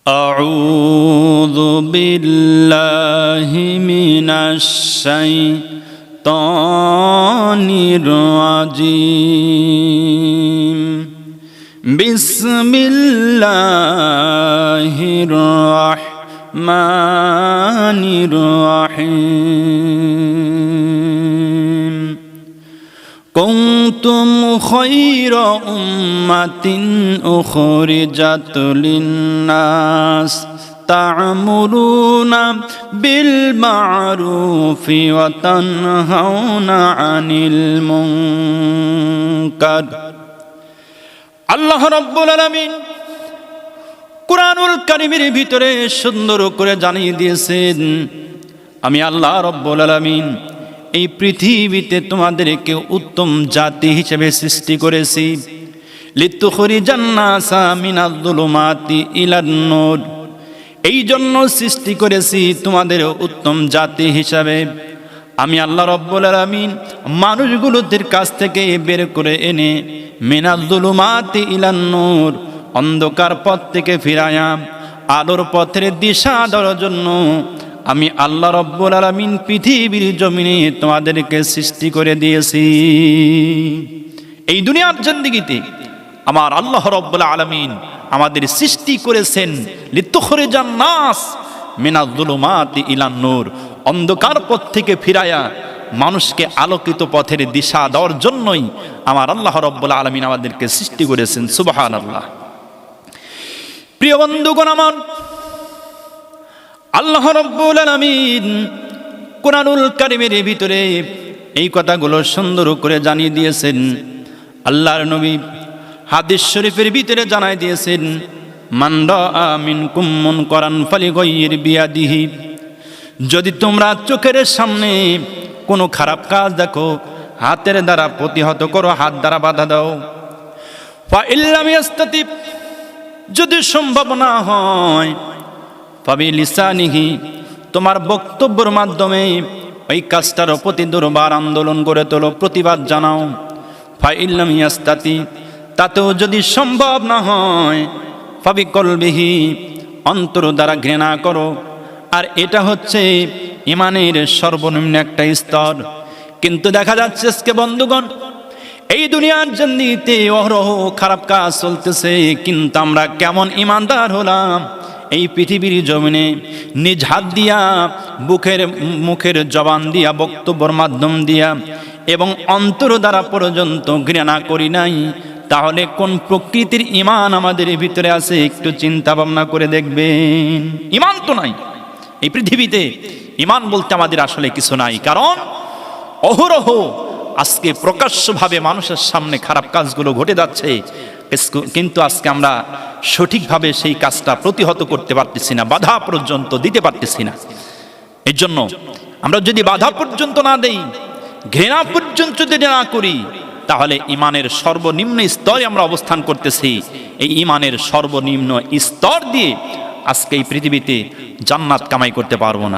أعوذ بالله من الشيطان الرجيم بسم الله الرحمن الرحيم كنتم خير أمة أخرجت للناس تعملون بالمعروف وتنهون عن المنكر আল্লাহ রাব্বুল আলামিন কুরআনুল কারীমের ভিতরে সুন্দর করে জানিয়ে দিয়েছেন, আমি আল্লাহ রাব্বুল আলামিন এই পৃথিবীতে তোমাদেরকে উত্তম জাতি হিসেবে সৃষ্টি করেছি। লিতুখরিজান নাসা মিনাজ যুলুমাতি ইলান নূর, এই জন্য সৃষ্টি করেছি তোমাদের উত্তম জাতি হিসাবে। আমি আল্লাহ রাব্বুল আলামিন মানুষগুলোদের কাছ থেকে বের করে এনে মিনাজ যুলুমাতি ইলান নূর, অন্ধকার পথ থেকে ফিরায়া আলোর পথের দিশা দেওয়ার জন্য আমি আল্লাহ রাব্বুল আলামিন পৃথিবীর জমিনে তোমাদেরকে সৃষ্টি করে দিয়েছি। এই দুনিয়ার জিন্দেগিতে আমার আল্লাহ রাব্বুল আলামিন আমাদের সৃষ্টি করেছেন লিতুখরিজান নাস মিনাজ যুলুমাতি ইলান নূর, অন্ধকার পথ থেকে ফিরায়া মানুষকে আলোকিত পথের দিশা দেওয়ার জন্যই আমার আল্লাহ রাব্বুল আলামিন আমাদেরকে সৃষ্টি করেছেন। সুবহানাল্লাহ। প্রিয় বন্ধুগণ, আমার আল্লাহ রাব্বুল আলামিন কুরআনুল কারীমের ভিতরে এই কথাগুলো সুন্দর করে জানিয়ে দিয়েছেন। আল্লাহর নবী হাদিস শরীফের ভিতরে জানাই দিয়েছেন, মান রাআ মিনকুম মুনকারান ফালিগাইয়ির বিয়াদিহি, যদি তোমরা চোখের সামনে কোনো খারাপ কাজ দেখো, হাতের দ্বারা প্রতিহত করো, হাত দ্বারা বাধা দাও। ফা ইল্লাম ইয়াস্তাতি, যদি সম্ভব না হয়, ফাবি লিসানিহি, তোমার বক্তব্যের মাধ্যমে ওই কাজটার প্রতি দুর্বার আন্দোলন করে তোলো, প্রতিবাদ জানাও। ফা ইল্লাম ইয়াস্তাতি, তাতেও যদি সম্ভব না হয়, ফাবি কলবিহি, অন্তর দ্বারা ঘৃণা করো। আর এটা হচ্ছে ঈমানের সর্বনিম্ন একটা স্তর। কিন্তু দেখা যাচ্ছে আজকে বন্ধুগণ, এই দুনিয়ার জিন্দেগিতে অহরহ খারাপ কাজ চলতেছে, কিন্তু আমরা কেমন ঈমানদার হলাম? এই পৃথিবীর জমিনে নিজ হাত দিয়া, মুখের জবান দিয়া, বক্তব্যের মাধ্যম দিয়া এবং অন্তর দ্বারা পর্যন্ত ঘৃণা করি নাই। তাহলে কোন প্রকৃতির ঈমান আমাদের ভিতরে আছে একটু চিন্তা ভাবনা করে দেখবেন। ঈমান তো নাই এই পৃথিবীতে। ঈমান বলতে আমাদের আসলে কিছু নাই, কারণ অহরহ আজকে প্রকাশ্যভাবে মানুষের সামনে খারাপ কাজগুলো ঘটে যাচ্ছে, কিন্তু আজকে আমরা সঠিকভাবে সেই কাজটা প্রতিহত করতে পারতেছি না, বাধা পর্যন্ত দিতে পারতেছি না। এর জন্য আমরা যদি বাধা পর্যন্ত না দেই, ঘৃণা পর্যন্ত যদি না করি, তাহলে ঈমানের সর্বনিম্ন স্তরে আমরা অবস্থান করতেছি। এই ঈমানের সর্বনিম্ন স্তর দিয়ে আজকে এই পৃথিবীতে জান্নাত কামাই করতে পারবো না।